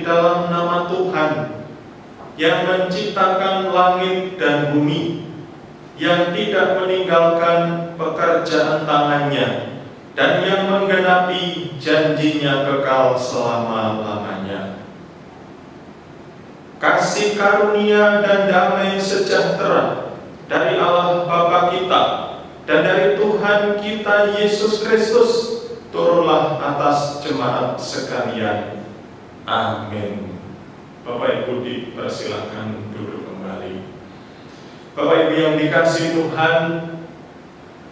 dalam nama Tuhan yang menciptakan langit dan bumi, yang tidak meninggalkan pekerjaan tangannya, dan yang menggenapi janjinya kekal selama-lamanya. Kasih karunia dan damai sejahtera dari Allah Bapa kita dan dari Tuhan kita Yesus Kristus turunlah atas jemaat sekalian. Amin. Bapak Ibu dipersilakan duduk kembali. Bapak Ibu yang dikasihi Tuhan,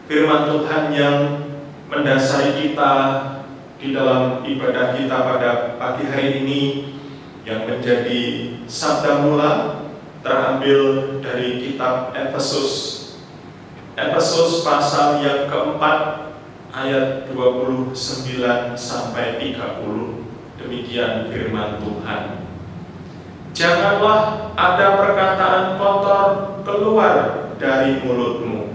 firman Tuhan yang mendasari kita di dalam ibadah kita pada pagi hari ini, yang menjadi sabda mula, terambil dari kitab Efesus. Efesus pasal yang keempat ayat 29 sampai 30. Demikian firman Tuhan. Janganlah ada perkataan kotor keluar dari mulutmu,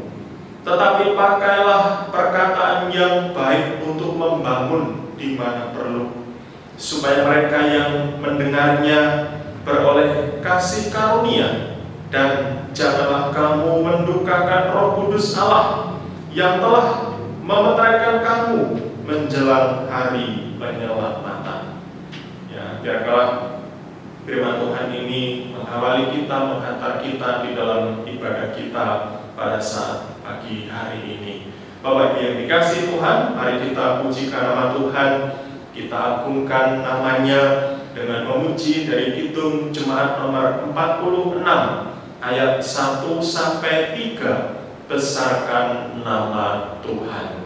tetapi pakailah perkataan yang baik untuk membangun di mana perlu, supaya mereka yang mendengarnya beroleh kasih karunia. Dan janganlah kamu mendukakan Roh Kudus Allah yang telah memeteraikan kamu menjelang hari penyelamatan. Ya, biarlah firman Tuhan ini mengawali kita, menghantar kita di dalam ibadah kita pada saat pagi hari ini. Bapak Ibu yang dikasihi Tuhan, mari kita pujikan nama Tuhan, kita agungkan namanya dengan memuji dari Kidung Jemaat nomor 46 ayat 1 sampai 3. Besarkan nama Tuhan.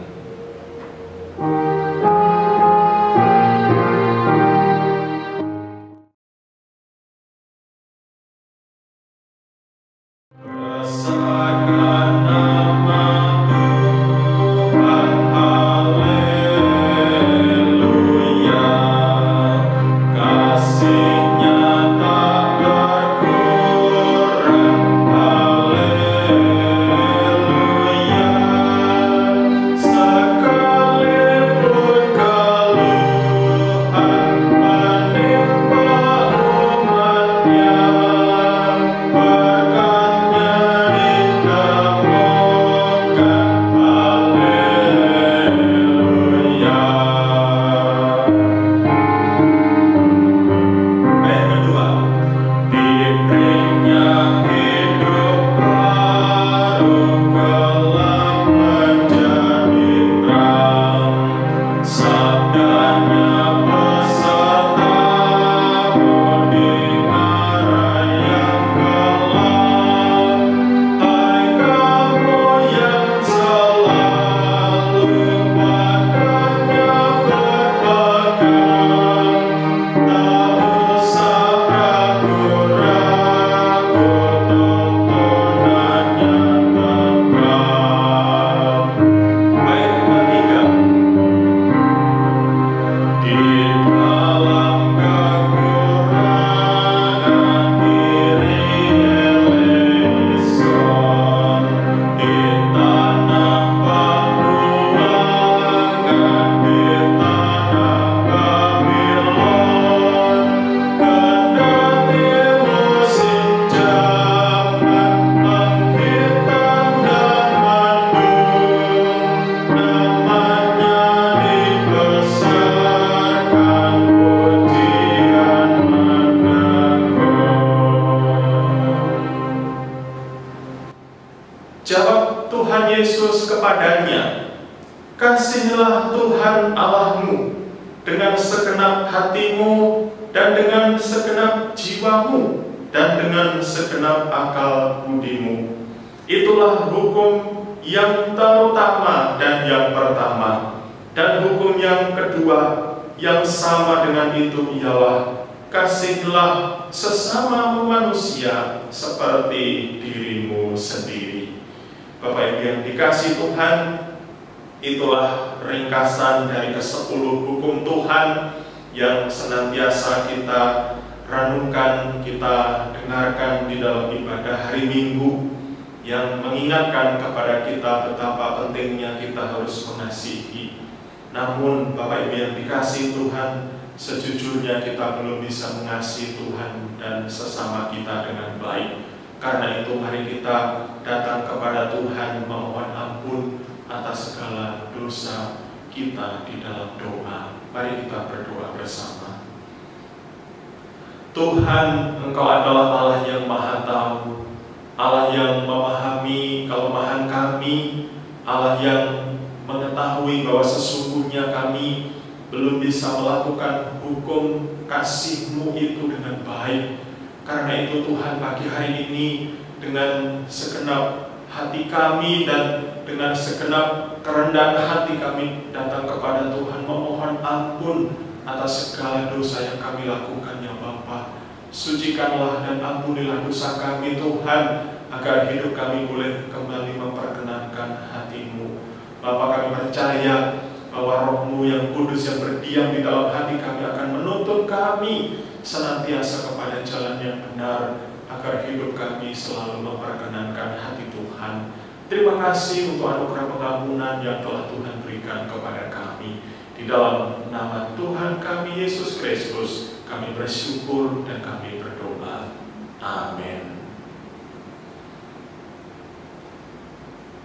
Jawab Tuhan Yesus kepadanya, "Kasihilah Tuhan Allahmu dengan segenap hatimu dan dengan segenap jiwamu dan dengan segenap akal budimu. Itulah hukum yang terutama dan yang pertama. Dan hukum yang kedua yang sama dengan itu ialah, kasihilah sesamamu manusia seperti dirimu sendiri." Bapak Ibu yang dikasihi Tuhan, itulah ringkasan dari ke-10 hukum Tuhan yang senantiasa kita renungkan, kita dengarkan di dalam ibadah hari Minggu, yang mengingatkan kepada kita betapa pentingnya kita harus mengasihi. Namun Bapak Ibu yang dikasihi Tuhan, sejujurnya kita belum bisa mengasihi Tuhan dan sesama kita dengan baik. Karena itu mari kita datang kepada Tuhan memohon ampun atas segala dosa kita di dalam doa. Mari kita berdoa bersama. Tuhan, Engkau adalah Allah yang Maha Tahu, Allah yang memahami kelemahan kami, Allah yang mengetahui bahwa sesungguhnya kami belum bisa melakukan hukum kasih-Mu itu dengan baik. Karena itu Tuhan, pagi hari ini dengan segenap hati kami dan dengan segenap kerendahan hati kami datang kepada Tuhan memohon ampun atas segala dosa yang kami lakukan ya Bapa. Sucikanlah dan ampunilah dosa kami Tuhan, agar hidup kami boleh kembali memperkenankan hati-Mu. Bapa, kami percaya bahwa Roh-Mu yang kudus yang berdiam di dalam hati kami akan menuntun kami senantiasa kepada jalan yang benar, agar hidup kami selalu memperkenankan hati Tuhan. Terima kasih untuk anugerah pengampunan yang telah Tuhan berikan kepada kami. Di dalam nama Tuhan kami Yesus Kristus, kami bersyukur dan kami berdoa. Amin.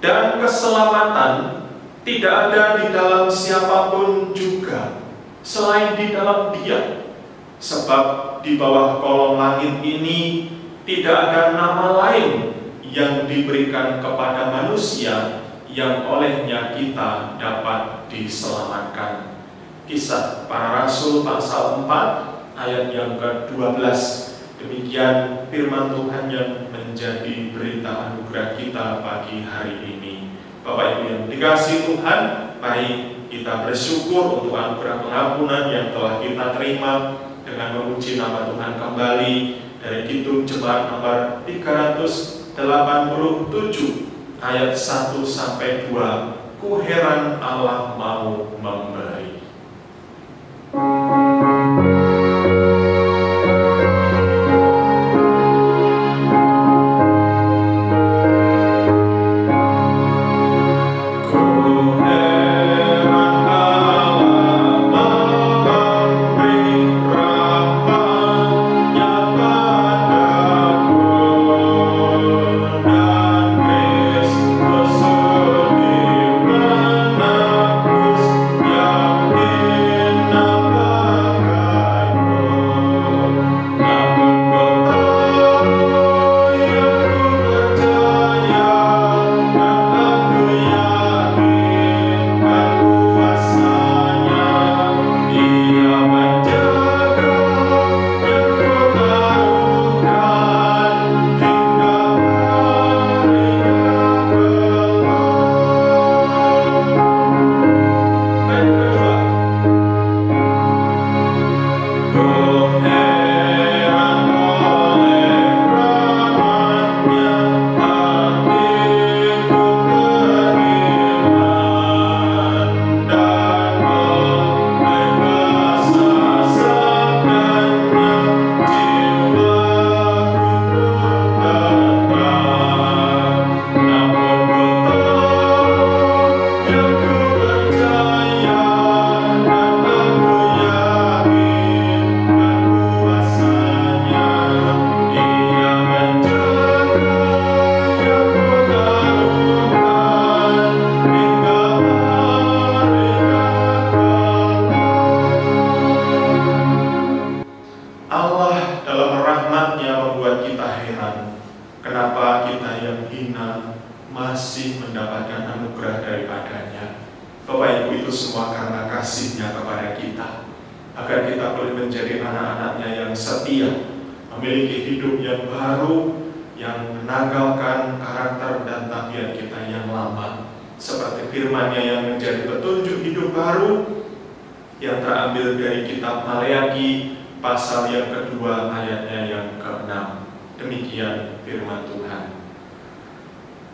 Dan keselamatan tidak ada di dalam siapapun juga selain di dalam Dia. Sebab di bawah kolong langit ini tidak ada nama lain yang diberikan kepada manusia yang olehnya kita dapat diselamatkan. Kisah Para Rasul pasal 4 ayat yang ke-12. Demikian firman Tuhan yang menjadi berita anugerah kita pagi hari ini. Bapak Ibu yang dikasihi Tuhan, mari kita bersyukur untuk anugerah pengampunan yang telah kita terima dengan memuji nama Tuhan kembali dari Kidung Jemaat nomor 387 ayat 1 sampai 2. Ku heran Allah mau memberi.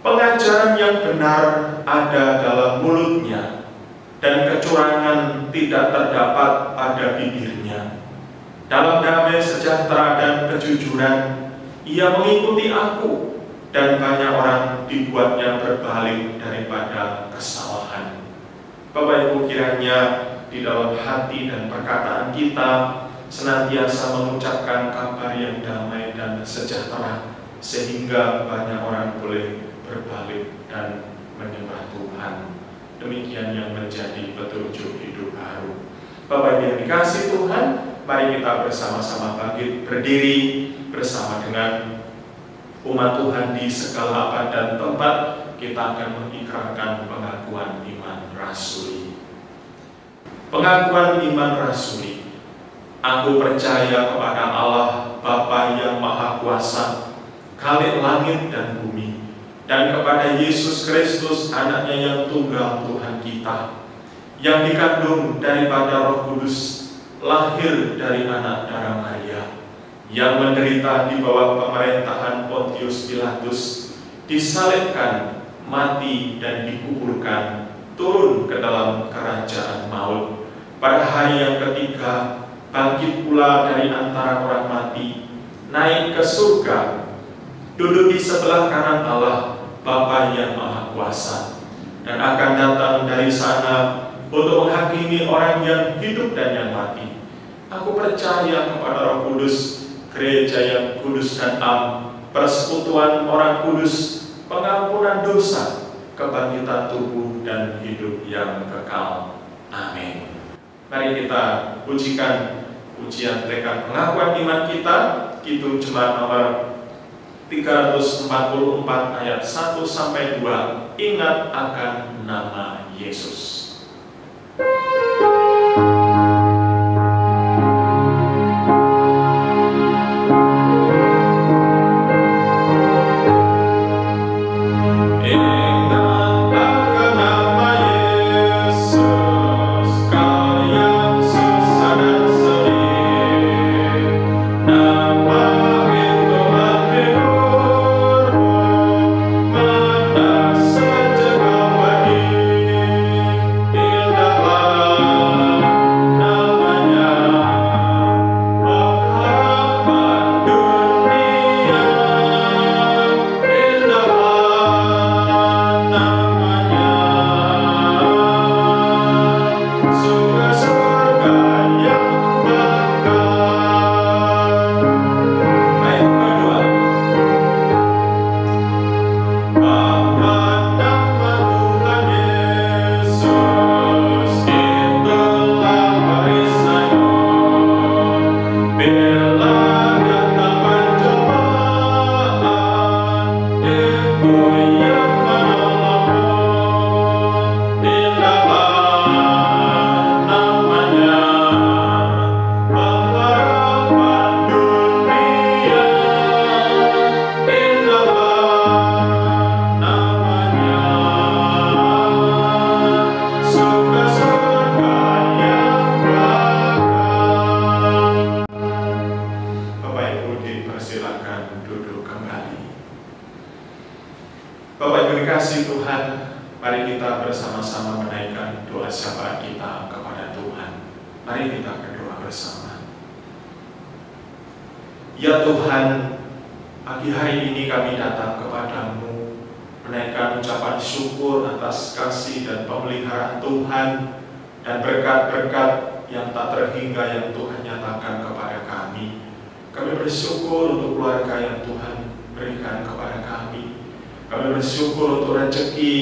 Pengajaran yang benar ada dalam mulutnya, dan kecurangan tidak terdapat pada bibirnya. Dalam damai sejahtera dan kejujuran, ia mengikuti aku, dan banyak orang dibuatnya berbalik daripada kesalahan. Bapak Ibu, kiranya di dalam hati dan perkataan kita senantiasa mengucapkan kabar yang damai dan sejahtera, sehingga banyak orang boleh berbalik dan menyembah Tuhan. Demikian yang menjadi petunjuk hidup baru. Bapak Ibu yang dikasihi Tuhan, mari kita bersama-sama bangkit berdiri bersama dengan umat Tuhan di segala abad dan tempat. Kita akan mengikrarkan pengakuan iman rasuli. Pengakuan iman rasuli. Aku percaya kepada Allah Bapa yang Maha Kuasa, Khalik langit dan bumi, dan kepada Yesus Kristus, anaknya yang tunggal Tuhan kita, yang dikandung daripada Roh Kudus, lahir dari anak darah Maria, yang menderita di bawah pemerintahan Pontius Pilatus, disalibkan, mati dan dikuburkan, turun ke dalam kerajaan maut. Pada hari yang ketiga, bangkit pula dari antara orang mati, naik ke surga, duduk di sebelah kanan Allah Bapa yang Maha Kuasa, dan akan datang dari sana untuk menghakimi orang yang hidup dan yang mati. Aku percaya kepada Roh Kudus, gereja yang kudus dan am, persekutuan orang kudus, pengampunan dosa, kebangkitan tubuh dan hidup yang kekal. Amin. Mari kita pujikan pujian tekad pengakuan iman kita, Kidung Jemaat nomor 344 ayat 1 sampai 2. Ingat akan nama Yesus. Ya Tuhan, pagi hari ini kami datang kepadamu menaikkan ucapan syukur atas kasih dan pemeliharaan Tuhan dan berkat-berkat yang tak terhingga yang Tuhan nyatakan kepada kami. Kami bersyukur untuk keluarga yang Tuhan berikan kepada kami. Kami bersyukur untuk rezeki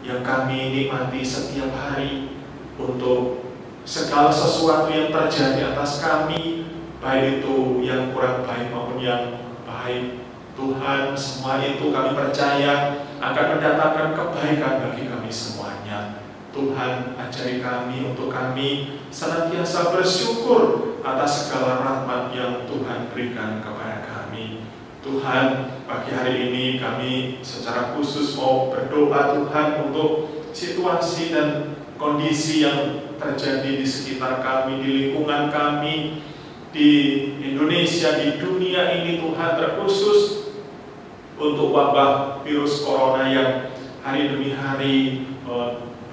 yang kami nikmati setiap hari, untuk segala sesuatu yang terjadi atas kami, baik itu yang kurang baik maupun yang baik. Tuhan, semua itu kami percaya akan mendatangkan kebaikan bagi kami semuanya. Tuhan, ajari kami untuk kami senantiasa bersyukur atas segala rahmat yang Tuhan berikan kepada kami. Tuhan, pagi hari ini kami secara khusus mau berdoa Tuhan untuk situasi dan kondisi yang terjadi di sekitar kami, di lingkungan kami, di Indonesia, di dunia ini Tuhan, terkhusus untuk wabah virus corona yang hari demi hari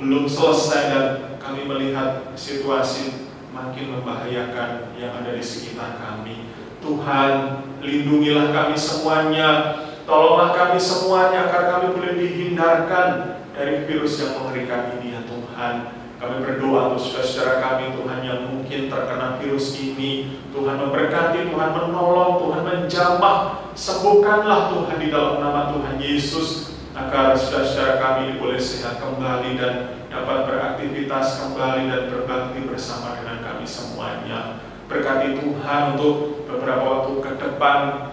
belum selesai, dan kami melihat situasi makin membahayakan yang ada di sekitar kami. Tuhan, lindungilah kami semuanya, tolonglah kami semuanya agar kami boleh dihindarkan dari virus yang mengerikan ini ya Tuhan. Kami berdoa untuk saudara-saudara kami Tuhan yang mungkin terkena virus ini. Tuhan memberkati, Tuhan menolong, Tuhan menjamah. Sembuhkanlah Tuhan di dalam nama Tuhan Yesus, agar saudara-saudara kami boleh sehat kembali dan dapat beraktivitas kembali dan berbakti bersama dengan kami semuanya. Berkati Tuhan untuk beberapa waktu ke depan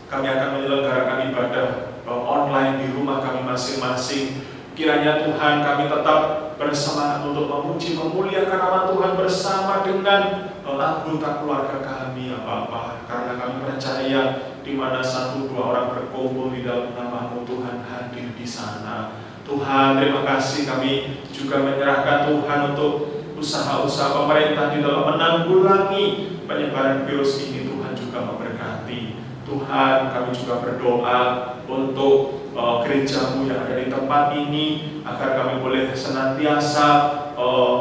kami akan menyelenggarakan ibadah online di rumah kami masing-masing. Kiranya Tuhan kami tetap bersemangat untuk memuji, memuliakan nama Tuhan bersama dengan anggota keluarga kami ya Bapa. Karena kami percaya di mana 1-2 orang berkumpul di dalam nama-Mu, Tuhan hadir di sana. Tuhan, terima kasih, kami juga menyerahkan Tuhan untuk usaha-usaha pemerintah di dalam menanggulangi penyebaran virus ini. Tuhan juga memberkati. Tuhan, kami juga berdoa untuk gereja-Mu yang ada di tempat ini, agar kami boleh senantiasa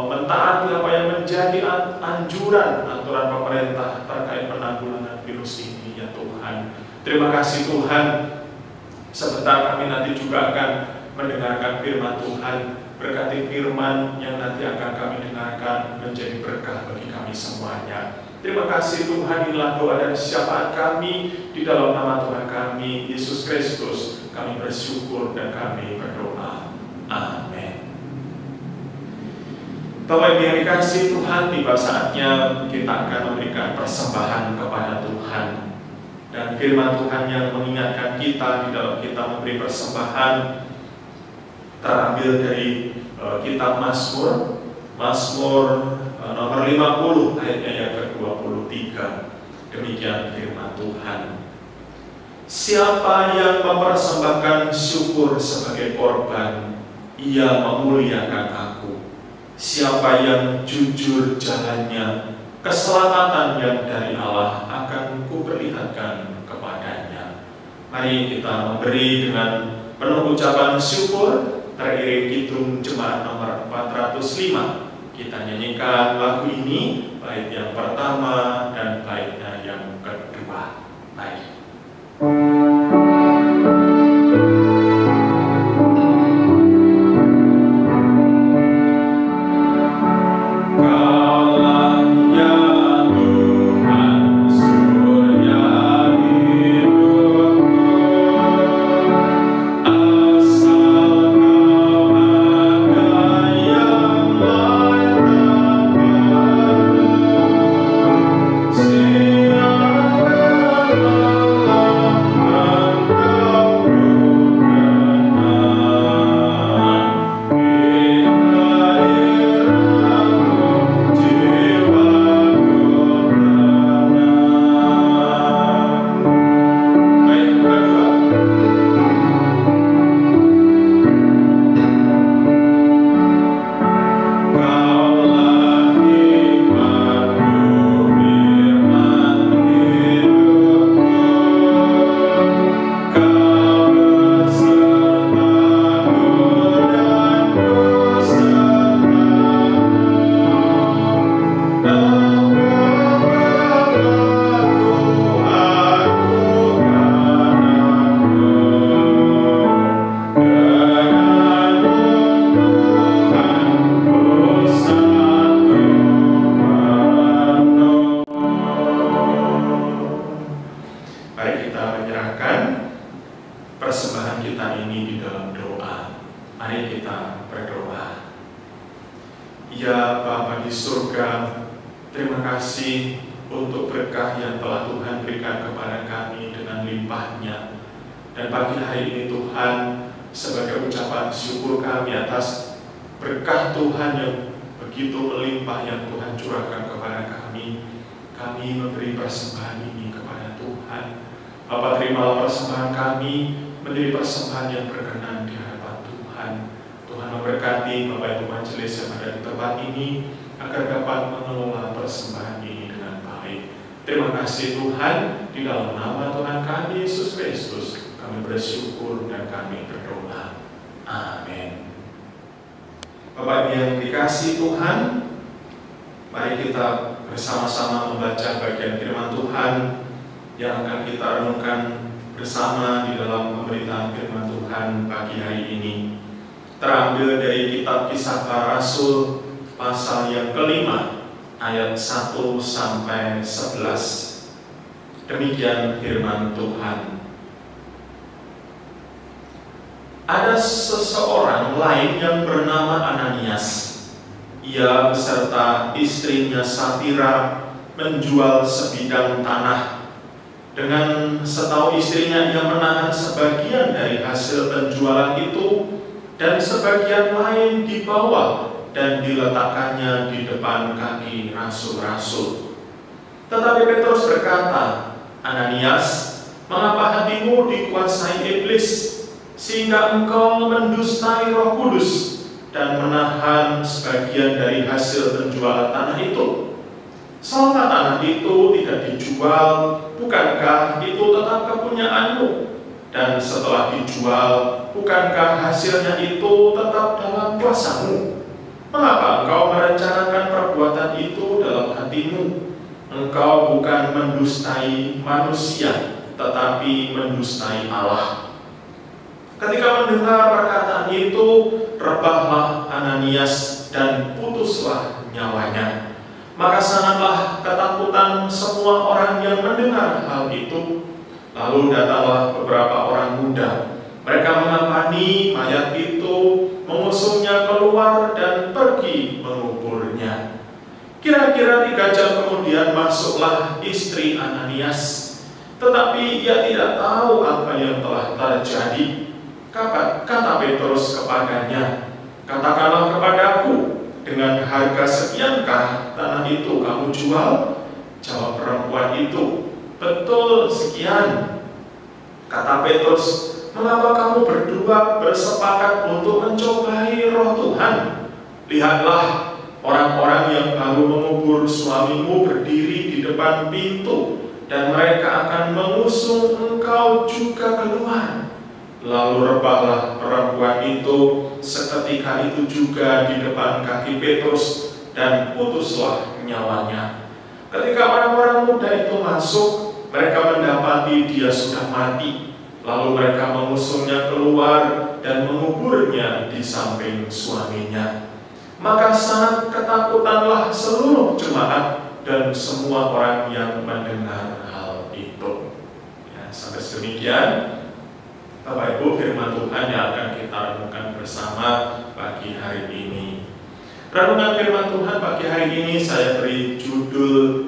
mentaati apa yang menjadi anjuran aturan pemerintah terkait penanggulangan virus ini ya Tuhan. Terima kasih Tuhan. Sebentar kami nanti juga akan mendengarkan firman Tuhan. Berkati firman yang nanti akan kami dengarkan menjadi berkah bagi kami semuanya. Terima kasih Tuhan, inilah doa dan syafaat kami di dalam nama Tuhan kami Yesus Kristus. Kami bersyukur dan kami berdoa. Amin. Bapak Ibu yang dikasihi Tuhan, tiba saatnya kita akan memberikan persembahan kepada Tuhan. Dan firman Tuhan yang mengingatkan kita di dalam kita memberi persembahan terambil dari kitab Mazmur nomor 50 ayatnya yang ke-23. Demikian firman Tuhan. Siapa yang mempersembahkan syukur sebagai korban, ia memuliakan aku. Siapa yang jujur jalannya, keselamatan yang dari Allah akan kuperlihatkan kepadanya. Mari kita memberi dengan penuh ucapan syukur, teriring kidung jemaat nomor 405. Kita nyanyikan lagu ini, bait yang pertama dan baitnya yang kedua. Mari. terambil dari kitab Kisah Para Rasul pasal yang kelima ayat 1 sampai 11. Demikian firman Tuhan. Ada seseorang lain yang bernama Ananias. Ia beserta istrinya Safira menjual sebidang tanah. Dengan setahu istrinya, ia menahan sebagian dari hasil penjualan itu dan sebagian lain dibawa dan diletakkannya di depan kaki rasul-rasul. Tetapi Petrus berkata, "Ananias, mengapa hatimu dikuasai iblis, sehingga engkau mendustai Roh Kudus dan menahan sebagian dari hasil penjualan tanah itu? Selama tanah itu tidak dijual, bukankah itu tetap kepunyaanmu? Dan setelah dijual, bukankah hasilnya itu tetap dalam kuasamu? Mengapa engkau merencanakan perbuatan itu dalam hatimu? Engkau bukan mendustai manusia, tetapi mendustai Allah." Ketika mendengar perkataan itu, rebahlah Ananias dan putuslah nyawanya. Maka sangatlah ketakutan semua orang yang mendengar hal itu. Lalu datanglah beberapa orang muda. Mereka mengampani mayat itu, mengusungnya keluar dan pergi menguburnya. Kira-kira 3 jam kemudian masuklah istri Ananias. Tetapi ia tidak tahu apa yang telah terjadi. Kata Petrus kepadanya, "Katakanlah kepadaku, dengan harga sekiankah tanah itu kamu jual?" Jawab perempuan itu, "Betul sekian." Kata Petrus, "Mengapa kamu berdua bersepakat untuk mencobai Roh Tuhan? Lihatlah, orang-orang yang baru mengubur suamimu berdiri di depan pintu, dan mereka akan mengusung engkau juga keluar." Lalu rebahlah perempuan itu seketika itu juga di depan kaki Petrus, dan putuslah nyawanya. Ketika orang-orang muda itu masuk, mereka mendapati dia sudah mati. Lalu mereka mengusungnya keluar dan menguburnya di samping suaminya. Maka sangat ketakutanlah seluruh jemaat dan semua orang yang mendengar hal itu. Ya, sampai sedemikian Bapak Ibu firman Tuhan yang akan kita renungkan bersama pagi hari ini. Renungan firman Tuhan pagi hari ini saya beri judul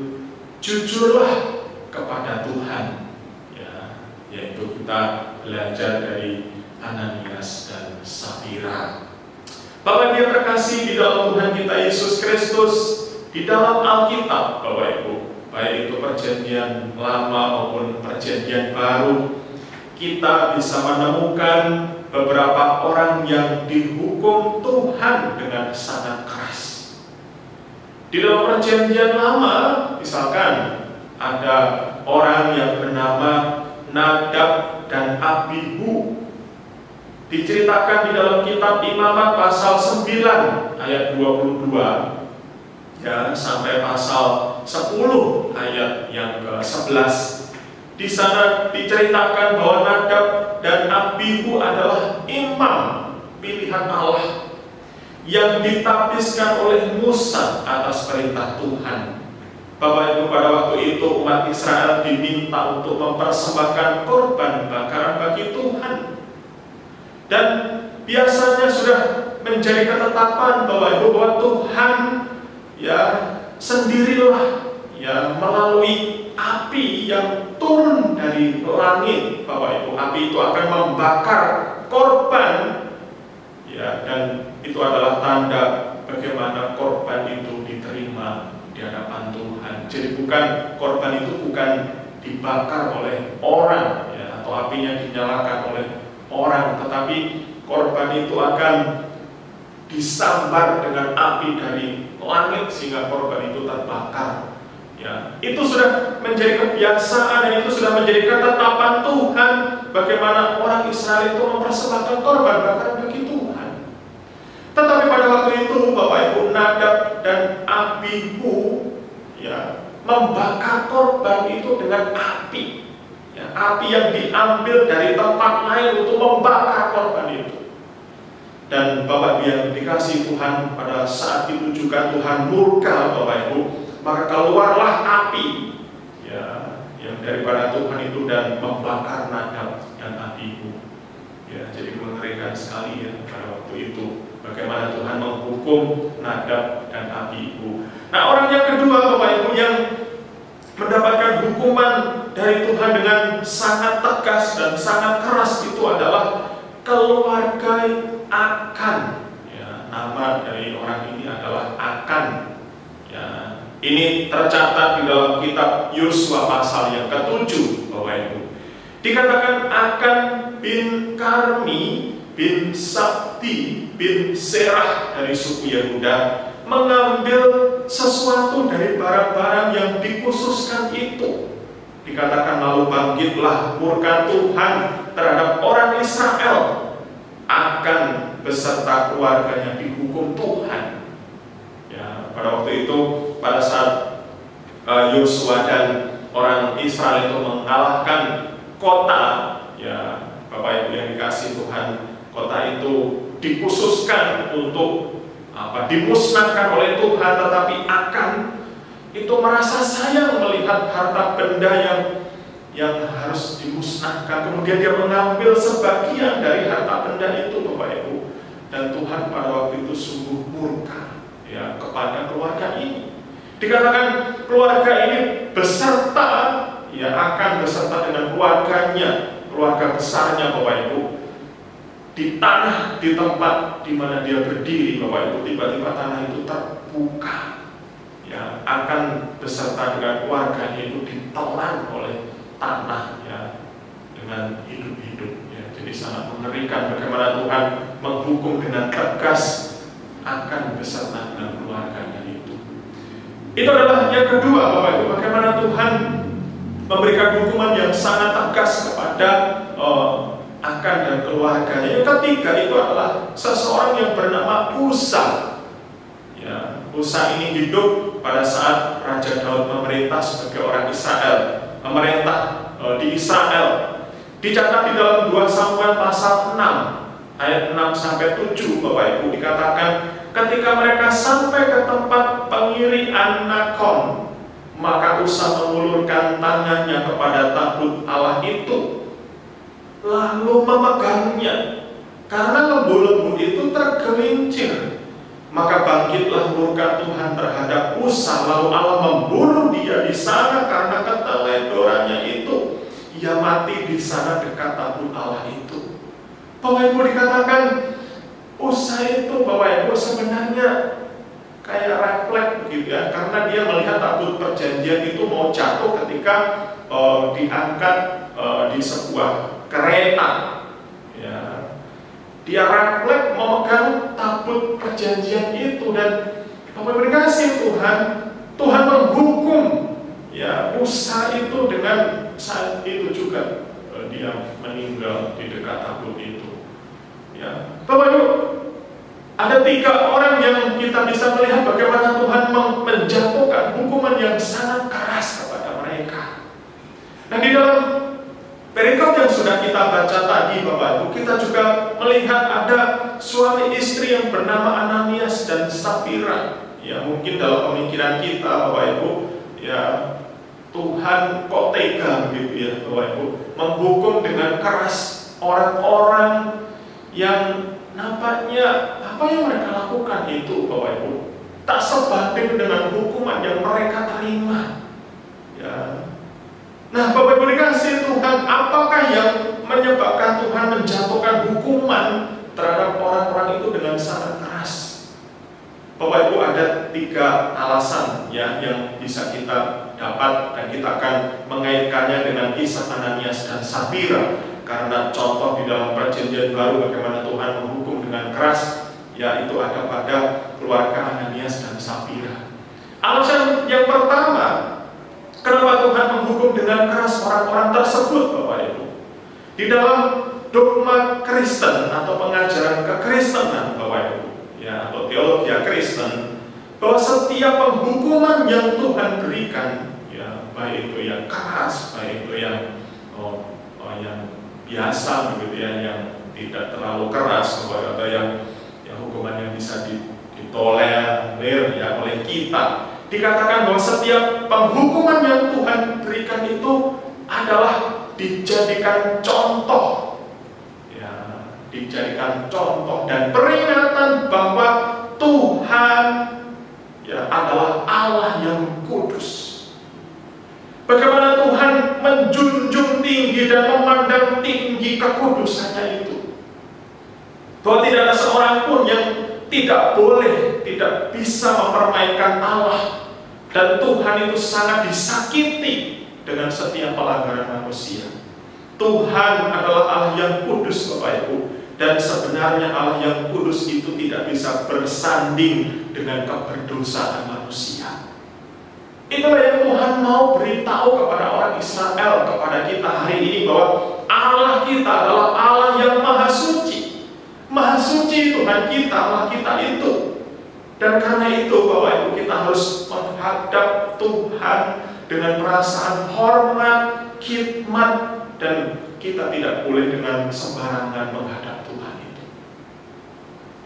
"Jujurlah kepada Tuhan", ya, yaitu kita belajar dari Ananias dan Safira. Bapak yang terkasih di dalam Tuhan kita Yesus Kristus, di dalam Alkitab Bapak Ibu, baik itu perjanjian lama maupun perjanjian baru, kita bisa menemukan beberapa orang yang dihukum Tuhan dengan sangat keras. Di dalam perjanjian lama, misalkan ada orang yang bernama Nadab dan Abihu. Diceritakan di dalam kitab Imamat pasal 9 ayat 22 ya, sampai pasal 10 ayat yang ke-11. Di sana diceritakan bahwa Nadab dan Abihu adalah imam pilihan Allah yang ditapiskan oleh Musa atas perintah Tuhan. Bapak Ibu, pada waktu itu umat Israel diminta untuk mempersembahkan korban bakaran bagi Tuhan. Dan biasanya sudah menjadi ketetapan Bapak Ibu bahwa Tuhan ya sendirilah ya melalui api yang turun dari langit, Bapak Ibu. Api itu akan membakar korban ya, dan itu adalah tanda bagaimana korban itu diterima di hadapan Tuhan. Jadi korban itu bukan dibakar oleh orang ya, atau apinya dinyalakan oleh orang, tetapi korban itu akan disambar dengan api dari langit sehingga korban itu terbakar. Ya, itu sudah menjadi kebiasaan dan itu sudah menjadi ketetapan Tuhan bagaimana orang Israel itu mempersembahkan korban bakaran bagi Tuhan. Tetapi pada waktu itu Bapak Ibu, Nadab dan Abihu ya membakar korban itu dengan api. Ya, api yang diambil dari tempat lain untuk membakar korban itu. Dan Bapak yang dikasih Tuhan, pada saat itu juga Tuhan murka Bapak Ibu, maka keluarlah api ya yang daripada Tuhan itu dan membakar Nadab dan Abihu. Ya, jadi mengerikan sekali ya pada waktu itu bagaimana Tuhan menghukum Nadab dan Abihu. Nah, orang yang kedua Bapak Ibu yang mendapatkan hukuman dari Tuhan dengan sangat tegas dan sangat keras itu adalah keluarga Akan. Ya, nama dari orang ini adalah Akan. Ya, ini tercatat di dalam kitab Yosua pasal yang ke-7 Bapak Ibu. Dikatakan Akan bin Karmi bin Sabdi bin Serah dari suku Yehuda mengambil sesuatu dari barang-barang yang dikhususkan itu. Dikatakan lalu bangkitlah murka Tuhan terhadap orang Israel, Akan beserta keluarganya dihukum Tuhan. Ya, pada waktu itu, pada saat Yosua dan orang Israel itu mengalahkan kota, ya Bapak Ibu yang dikasih Tuhan, kota itu dikhususkan untuk dimusnahkan oleh Tuhan, tetapi Akan itu merasa sayang melihat harta benda yang harus dimusnahkan. Kemudian dia mengambil sebagian dari harta benda itu Bapak Ibu, dan Tuhan pada waktu itu sungguh murka ya kepada keluarga ini. Dikatakan keluarga ini beserta ya Akan beserta dengan keluarganya, keluarga besarnya Bapak Ibu, di tanah, di tempat di mana dia berdiri Bapak Ibu, tiba-tiba tanah itu terbuka. Ya, Akan beserta dengan keluarganya itu ditelan oleh tanah ya dengan hidup-hidup ya. Jadi sangat mengerikan bagaimana Tuhan menghukum dengan tegas Akan beserta dengan keluarganya itu. Itu adalah yang kedua Bapak Ibu, bagaimana Tuhan memberikan hukuman yang sangat tegas kepada Akan dan keluarganya. Yang ketiga itu adalah seseorang yang bernama Usa. Ya, Usa ini hidup pada saat Raja Daud memerintah sebagai orang Israel, memerintah di Israel. Dicatat di dalam 2 Samuel pasal 6 ayat 6 sampai 7 Bapak Ibu, dikatakan ketika mereka sampai ke tempat pengirian Nakon, maka Usa mengulurkan tangannya kepada tabut Allah itu, lalu memegangnya, karena lembu-lembu itu tergelincir. Maka bangkitlah murka Tuhan terhadap Usa, lalu Allah membunuh dia di sana karena keteledorannya itu. Ia mati di sana dekat tabut Allah itu. Bapak Ibu, dikatakan Usa itu Bapak Ibu sebenarnya kayak refleks begitu ya, karena dia melihat tabut perjanjian itu mau jatuh ketika diangkat di sebuah kereta. Ya, dia refleks memegang tabut perjanjian itu, dan Bapak berkasih Tuhan menghukum ya Usa itu dengan saat itu juga dia meninggal di dekat tabut itu. Ya, Bapak Ibu, ada 3 orang yang kita bisa melihat bagaimana Tuhan menjatuhkan hukuman yang sangat keras kepada mereka. Nah, di dalam perikop yang sudah kita baca tadi Bapak Ibu, kita juga melihat ada suami istri yang bernama Ananias dan Safira. Ya, mungkin dalam pemikiran kita Bapak Ibu, ya Tuhan kok tega begitu ya Bapak Ibu, menghukum dengan keras orang-orang yang nampaknya apa yang mereka lakukan itu Bapak Ibu tak sebanding dengan hukuman yang mereka terima. Ya. Nah, Bapak Ibu dikasih Tuhan, apakah yang menyebabkan Tuhan menjatuhkan hukuman terhadap orang-orang itu dengan sangat keras? Bapak Ibu, ada 3 alasan ya yang bisa kita dapat, dan kita akan mengaitkannya dengan kisah Ananias dan Safira, karena contoh di dalam perjanjian baru bagaimana Tuhan menghukum dengan keras, yaitu ada pada keluarga Ananias dan Safira. Alasan yang pertama, kenapa Tuhan menghukum dengan keras orang-orang tersebut Bapak Ibu? Di dalam dogma Kristen atau pengajaran kekristenan Bapak Ibu, ya, atau teologi Kristen, bahwa setiap penghukuman yang Tuhan berikan, ya, baik itu yang keras, baik itu yang yang biasa begitu ya, yang tidak terlalu keras, atau yang ya hukuman yang bisa ditolerir ya oleh kita. Dikatakan bahwa setiap penghukuman yang Tuhan berikan itu adalah dijadikan contoh, ya, dijadikan contoh dan peringatan bahwa Tuhan ya adalah Allah yang kudus. Bagaimana Tuhan menjunjung tinggi dan memandang tinggi kekudusannya itu, bahwa tidak ada seorang pun yang tidak boleh, tidak bisa mempermainkan Allah. Dan Tuhan itu sangat disakiti dengan setiap pelanggaran manusia. Tuhan adalah Allah yang kudus, Bapak Ibu. Dan sebenarnya Allah yang kudus itu tidak bisa bersanding dengan keberdosaan manusia. Itulah yang Tuhan mau beritahu kepada orang Israel, kepada kita hari ini, bahwa Allah kita adalah Allah yang maha suci. Maha suci Tuhan kita, Allah kita itu. Dan karena itu Bapak Ibu, kita harus menghadap Tuhan dengan perasaan hormat, khidmat, dan kita tidak boleh dengan sembarangan menghadap Tuhan itu.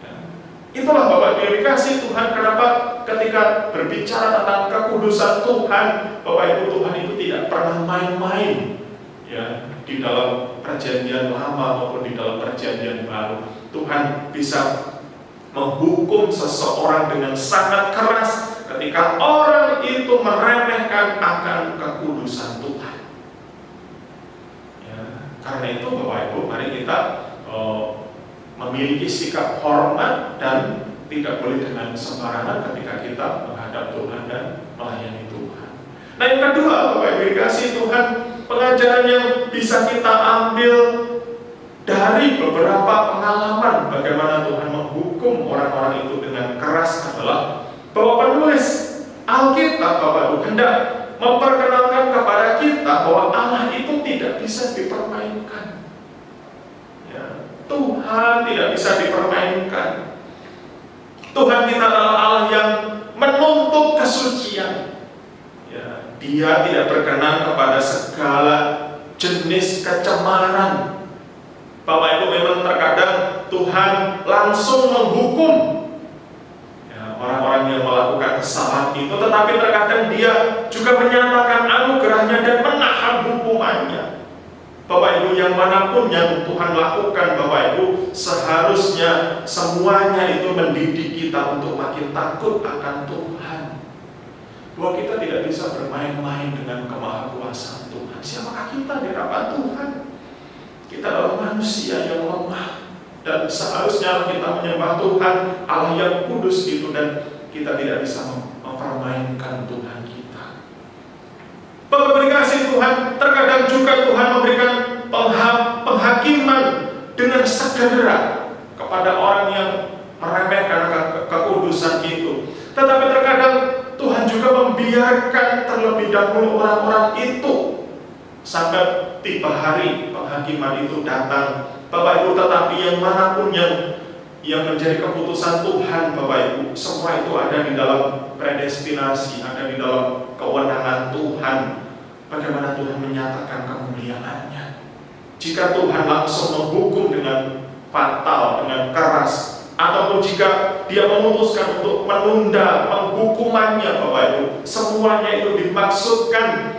Ya. Itulah Bapak Ibu yang dikasih Tuhan. Kenapa ketika berbicara tentang kekudusan Tuhan, Bapak Ibu, Tuhan itu tidak pernah main-main ya, di dalam perjanjian lama maupun di dalam perjanjian baru. Tuhan bisa menghukum seseorang dengan sangat keras ketika orang itu meremehkan akan kekudusan Tuhan. Ya, karena itu Bapak Ibu, mari kita memiliki sikap hormat dan tidak boleh dengan sembarangan ketika kita menghadap Tuhan dan melayani Tuhan. Nah, yang kedua Bapak Ibu dikasih Tuhan, pengajaran yang bisa kita ambil dari beberapa pengalaman bagaimana Tuhan menghukum orang-orang itu dengan keras adalah bahwa penulis Alkitab Bapak Ibu hendak memperkenalkan kepada kita bahwa Allah itu tidak bisa dipermainkan. Ya, Tuhan tidak bisa dipermainkan. Tuhan kita adalah Allah yang menuntut kesucian. Ya, Dia tidak berkenan kepada segala jenis kecemaran. Bapak Ibu, memang terkadang Tuhan langsung menghukum ya, orang-orang yang melakukan kesalahan itu, tetapi terkadang Dia juga menyatakan anugerahnya dan menahan hukumannya. Bapak Ibu, yang manapun yang Tuhan lakukan, Bapak Ibu, seharusnya semuanya itu mendidik kita untuk makin takut akan Tuhan. Bahwa kita tidak bisa bermain-main dengan kemahakuasaan Tuhan. Siapakah kita di hadapan Tuhan? Kita adalah manusia yang lemah, dan seharusnya kita menyembah Tuhan Allah yang kudus itu, dan kita tidak bisa mempermainkan Tuhan kita. Bapak dikasih Tuhan, terkadang juga Tuhan memberikan penghakiman dengan segera kepada orang yang meremehkan kekudusan itu. Tetapi terkadang Tuhan juga membiarkan terlebih dahulu orang-orang itu sampai tiba hari penghakiman itu datang, Bapak Ibu. Tetapi yang manapun yang menjadi keputusan Tuhan, Bapak Ibu, semua itu ada di dalam predestinasi, ada di dalam kewenangan Tuhan. Bagaimana Tuhan menyatakan kemuliaannya? Jika Tuhan langsung menghukum dengan fatal, dengan keras, ataupun jika Dia memutuskan untuk menunda penghukumannya, Bapak Ibu, semuanya itu dimaksudkan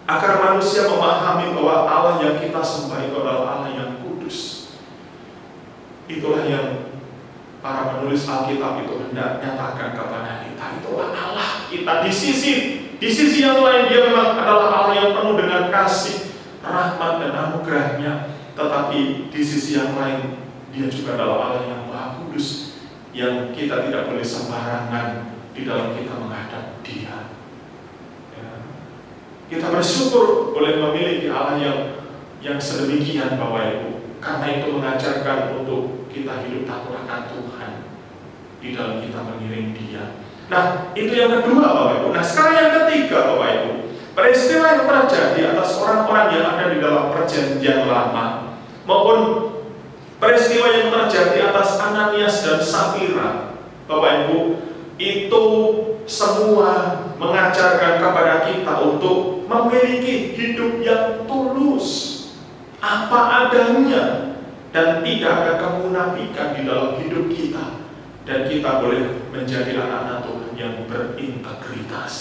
agar manusia memahami bahwa Allah yang kita sembah itu adalah Allah yang kudus. Itulah yang para penulis Alkitab itu hendak nyatakan kepada kita. Itulah Allah kita. Di sisi yang lain Dia memang adalah Allah yang penuh dengan kasih, rahmat dan anugerahnya. Tetapi di sisi yang lain Dia juga adalah Allah yang maha kudus, yang kita tidak boleh sembarangan di dalam kita menghadap Dia. Kita bersyukur boleh memiliki Allah yang sedemikian, Bapak Ibu. Karena itu mengajarkan untuk kita hidup takut akan Tuhan di dalam kita mengiring Dia. Nah, itu yang kedua, Bapak Ibu. Nah, sekarang yang ketiga, Bapak Ibu, peristiwa yang terjadi atas orang-orang yang ada di dalam perjanjian lama, maupun peristiwa yang terjadi atas Ananias dan Safira, Bapak Ibu, itu semua mengajarkan kepada kita untuk memiliki hidup yang tulus, apa adanya, dan tidak ada kemunafikan di dalam hidup kita, dan kita boleh menjadi anak-anak Tuhan yang berintegritas.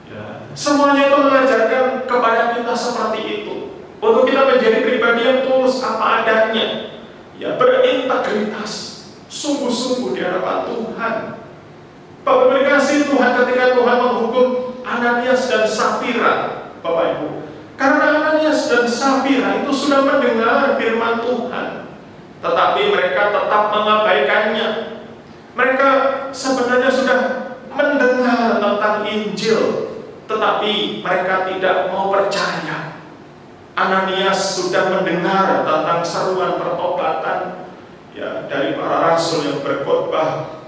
Ya, semuanya itu mengajarkan kepada kita seperti itu, untuk kita menjadi pribadi yang tulus apa adanya, ya, berintegritas, sungguh-sungguh di hadapan Tuhan. Bapak Ibu dikasihi Tuhan, ketika Tuhan menghukum Ananias dan Safira, Bapak Ibu, karena Ananias dan Safira itu sudah mendengar firman Tuhan, tetapi mereka tetap mengabaikannya. Mereka sebenarnya sudah mendengar tentang Injil, tetapi mereka tidak mau percaya. Ananias sudah mendengar tentang seruan pertobatan, ya, dari para rasul yang berkhotbah,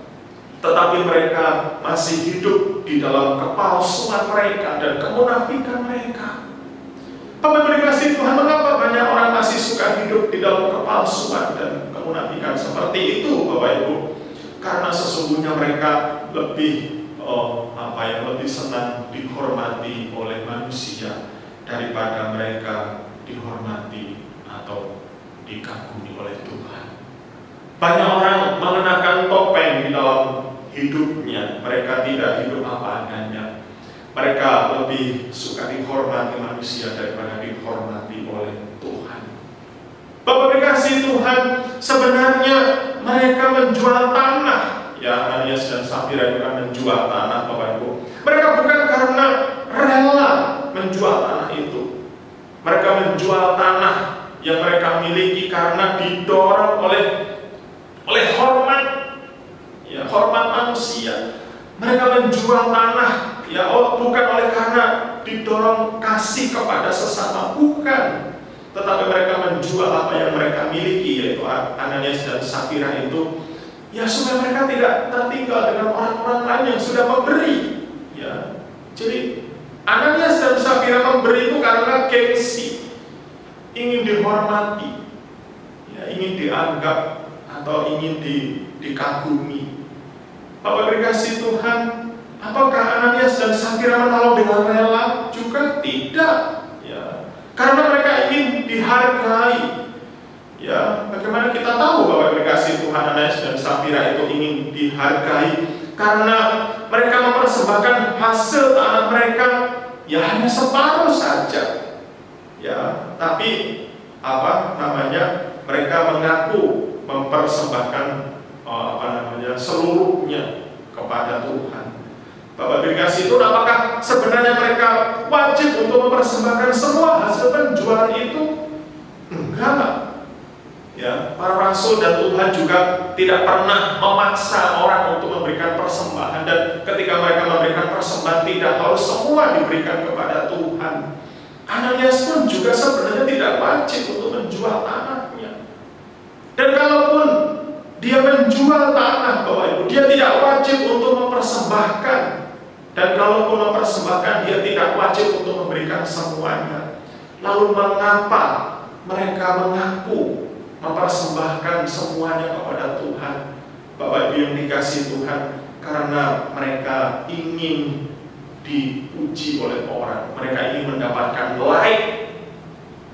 tetapi mereka masih hidup di dalam kepalsuan mereka dan kemunafikan mereka. Bapak Ibu dikasihi Tuhan, mengapa banyak orang masih suka hidup di dalam kepalsuan dan kemunafikan seperti itu, Bapak Ibu? Karena sesungguhnya mereka lebih lebih senang dihormati oleh manusia daripada mereka dihormati atau dikagumi oleh Tuhan. Banyak orang mengenakan topeng di dalam hidupnya, mereka tidak hidup apa adanya. Mereka lebih suka dihormati manusia daripada dihormati oleh Tuhan. Bapak dikasihi Tuhan, sebenarnya mereka menjual tanah. Ya, Ananias dan Safira juga menjual tanah, Bapak Ibu. Mereka bukan karena rela menjual tanah itu. Mereka menjual tanah yang mereka miliki karena didorong oleh hormat, ya, hormat manusia. Mereka menjual tanah, ya, bukan oleh karena didorong kasih kepada sesama, bukan. Tetapi mereka menjual apa yang mereka miliki, yaitu Ananias dan Safira itu, ya, supaya mereka tidak tertinggal dengan orang-orang lain yang sudah memberi. Ya, jadi Ananias dan Safira memberi itu karena gengsi, ingin dihormati, ya, ingin dianggap atau ingin dikagumi. Bapak dikasihi Tuhan, apakah Ananias dan Safira menolong dengan rela? Juga tidak, ya, karena mereka ingin dihargai. Ya, bagaimana kita tahu bahwa dikasihi Tuhan Ananias dan Safira itu ingin dihargai? Karena mereka mempersembahkan hasil tanah mereka, ya, hanya separuh saja. Ya, tapi mereka mengaku mempersembahkan seluruhnya kepada Tuhan. Bapak dikasihi Tuhan, apakah sebenarnya mereka wajib untuk mempersembahkan semua hasil penjualan itu? Enggak. Ya, para rasul dan Tuhan juga tidak pernah memaksa orang untuk memberikan persembahan, dan ketika mereka memberikan persembahan tidak harus semua diberikan kepada Tuhan. Ananias pun juga sebenarnya tidak wajib untuk menjual tanahnya. Dan kalaupun dia menjual tanah, Bapak Ibu, dia tidak wajib untuk mempersembahkan. Dan kalaupun mempersembahkan, dia tidak wajib untuk memberikan semuanya. Lalu mengapa mereka mengaku mempersembahkan semuanya kepada Tuhan? Bapak Ibu yang dikasihi Tuhan, karena mereka ingin dipuji oleh orang, mereka ingin mendapatkan like,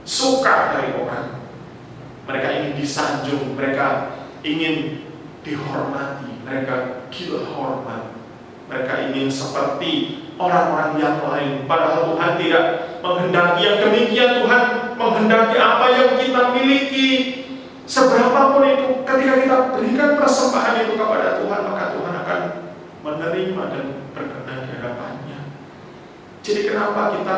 suka dari orang, mereka ingin disanjung, mereka ingin dihormati, mereka gila hormat, mereka ingin seperti orang-orang yang lain. Padahal Tuhan tidak menghendaki yang demikian. Tuhan menghendaki apa yang kita miliki, seberapapun itu, ketika kita berikan persembahan itu kepada Tuhan, maka Tuhan akan menerima dan berkenan di hadapannya. Jadi kenapa kita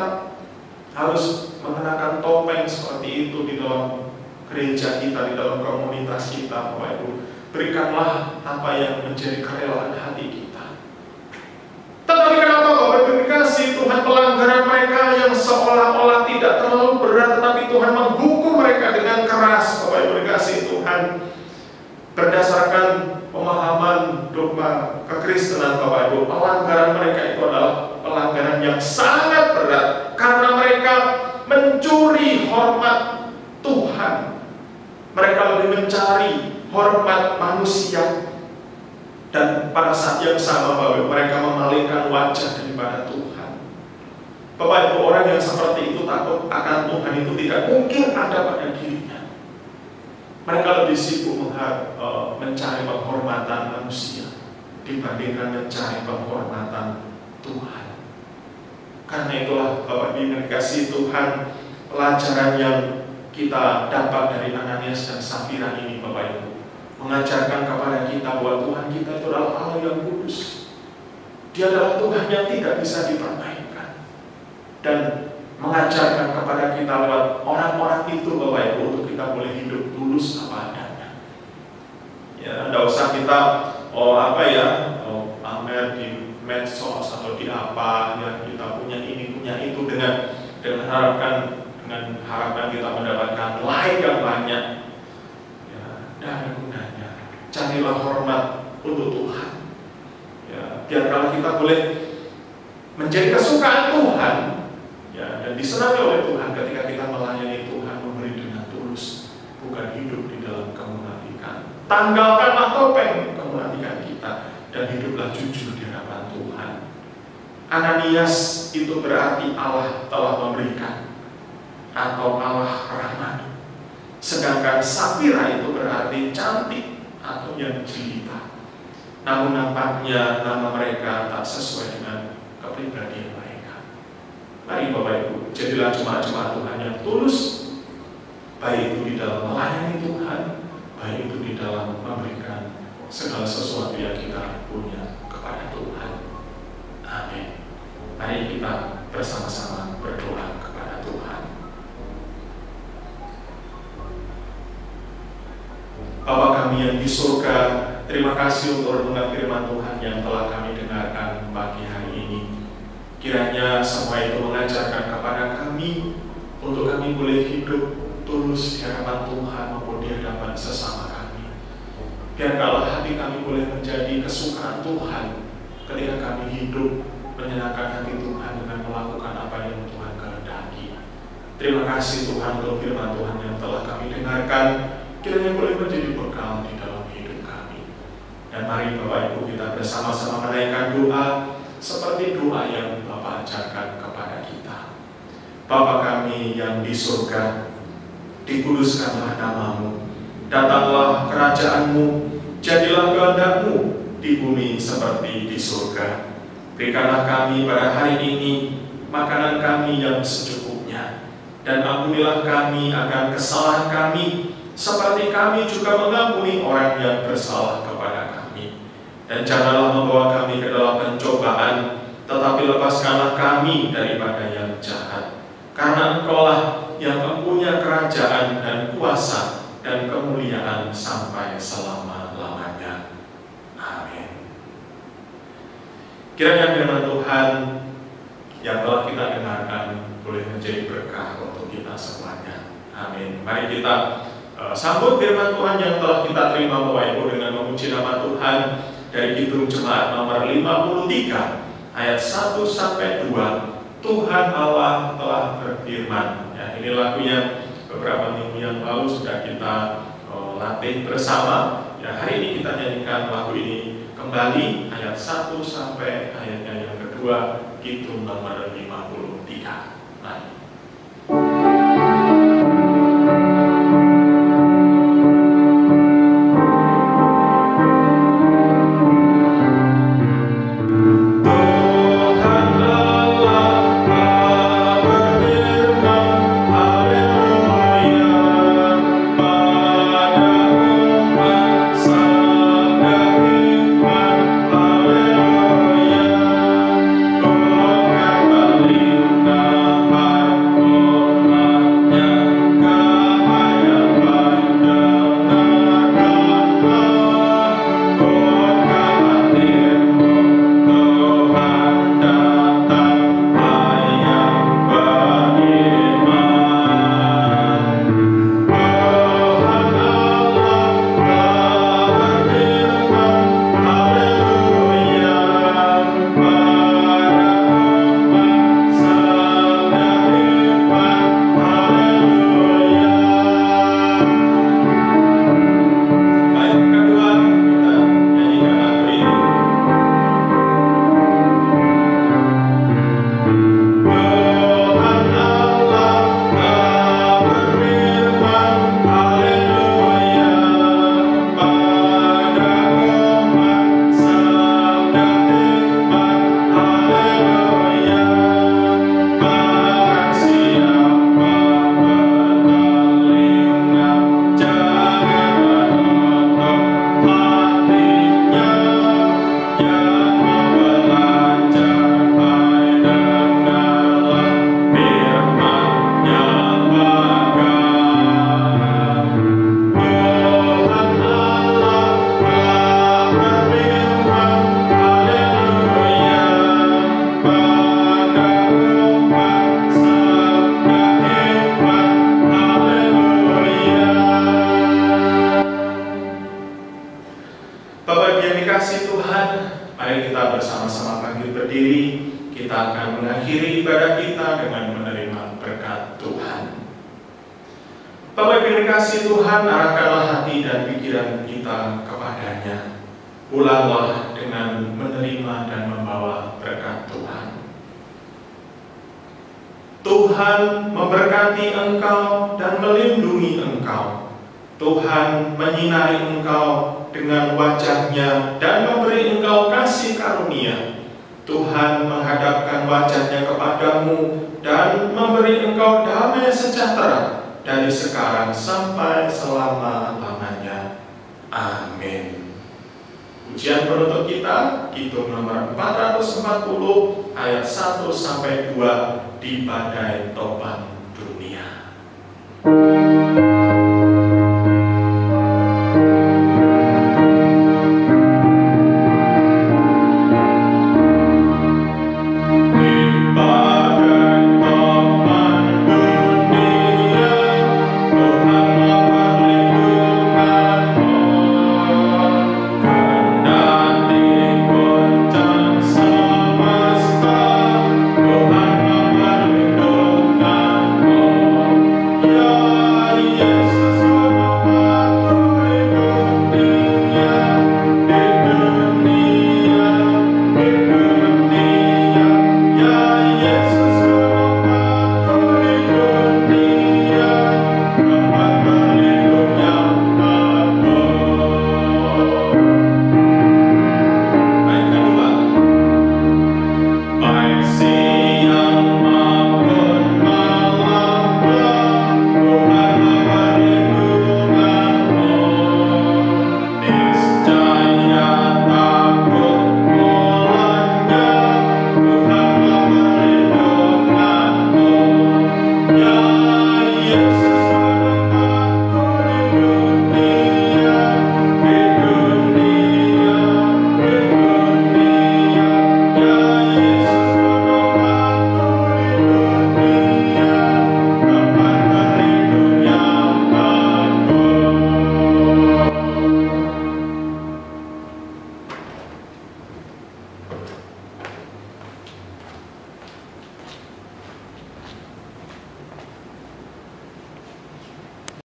harus mengenakan topeng seperti itu di dalam gereja kita, di dalam komunitas kita, Bapak Ibu? Berikanlah apa yang menjadi kerelaan hati kita. Tetapi kenapa Bapak Ibu dikasihi Tuhan, pelanggaran mereka yang seolah-olah tidak terlalu berat, tetapi Tuhan menghukum mereka dengan keras, Bapak Ibu dikasihi Tuhan, berdasarkan pemahaman dogma kekristenan, Bapak Ibu, pelanggaran mereka itu adalah pelanggaran yang sangat berat, karena mereka mencuri hormat Tuhan. Mereka lebih mencari hormat manusia, dan pada saat yang sama, Bapak Ibu, mereka memalingkan wajah daripada Tuhan. Bapak Ibu, orang yang seperti itu takut akan Tuhan itu tidak mungkin ada pada dirinya. Mereka lebih sibuk mencari penghormatan manusia dibandingkan mencari penghormatan Tuhan. Karena itulah Bapak Ibu yang dikasihi Tuhan, pelajaran yang kita dapat dari Ananias dan Safira ini, Bapak Ibu, mengajarkan kepada kita bahwa Tuhan kita itu adalah Allah yang kudus. Dia adalah Tuhan yang tidak bisa dipermainkan. Dan mengajarkan kepada kita lewat orang-orang itu, Bapak Ibu, untuk kita boleh hidup tulus apa adanya. Ya, tidak usah kita pamer di medsos atau di apa, ya, kita punya ini, punya itu dengan harapan kita mendapatkan like yang banyak. Ya, tidak ada gunanya. Carilah hormat untuk Tuhan. Ya, biar kalau kita boleh menjadi kesukaan Tuhan, ya, dan disenangi oleh Tuhan ketika kita melayani Tuhan, memberi dengan tulus, bukan hidup di dalam kemunafikan. Tanggalkanlah topeng kemunafikan kita dan hiduplah jujur di hadapan Tuhan. Ananias itu berarti Allah telah memberikan atau Allah rahmani. Sedangkan Safira itu berarti cantik atau yang jelita. Namun nampaknya nama mereka tak sesuai dengan kepribadian mereka. Mari Bapak Ibu, jadilah jemaat-jemaat Tuhan yang tulus, baik itu di dalam melayani Tuhan, baik itu di dalam memberikan segala sesuatu yang kita punya kepada Tuhan. Amin. Mari kita bersama-sama berdoa kepada Tuhan. Bapa kami yang di surga, terima kasih untuk renungan firman Tuhan yang telah kami dengarkan pagi hari ini. Kiranya semua itu mengajarkan kepada kami untuk kami boleh hidup tulus di hadapan Tuhan maupun di hadapan sesama kami. Biarkanlah hati kami boleh menjadi kesukaan Tuhan ketika kami hidup menyenangkan hati Tuhan dengan melakukan apa yang Tuhan kehendaki. Terima kasih Tuhan untuk firman Tuhan yang telah kami dengarkan. Kiranya boleh menjadi bekal di dalam hidup kami. Dan mari Bapak Ibu kita bersama-sama menaikkan doa seperti doa yang Bapak ajarkan kepada kita. Bapa kami yang di surga, dikuduskanlah namamu, datanglah kerajaan-Mu, jadilah kehendak-Mu di bumi seperti di surga. Berikanlah kami pada hari ini makanan kami yang secukupnya, dan ampunilah kami akan kesalahan kami, seperti kami juga mengampuni orang yang bersalah kepada kami. Dan janganlah membawa kami ke dalam pencobaan, tetapi lepaskanlah kami daripada yang jahat. Karena Engkaulah yang mempunyai kerajaan dan kuasa dan kemuliaan sampai selama-lamanya. Amin. Kiranya firman Tuhan yang telah kita dengarkan boleh menjadi berkah untuk kita semuanya. Amin. Mari kita sambut firman Tuhan yang telah kita terima Bapak Ibu dengan memuji nama Tuhan dari Kidung Jemaat nomor 53 ayat 1 sampai 2. Tuhan Allah telah berfirman. Ya, ini lagunya beberapa minggu yang lalu sudah kita latih bersama. Ya, hari ini kita nyanyikan lagu ini kembali ayat 1 sampai ayatnya yang kedua, Kidung nomor 53. Mari. Haleluya. kita akan mengakhiri ibadah kita dengan menerima berkat Tuhan. Bapak Ibu yang dikasihi Tuhan, arahkanlah hati dan pikiran kita kepadanya. Pulanglah dengan menerima dan membawa berkat Tuhan. Tuhan memberkati engkau dan melindungi engkau. Tuhan menyinari engkau dengan wajah-Nya dan memberi engkau kasih karunia. Tuhan menghadapkan wajah-Nya kepadamu dan memberi engkau damai sejahtera dari sekarang sampai selama-lamanya. Amin. Pujian penutup kita, Kidung nomor 440 ayat 1-2 di badai topan dunia. Ya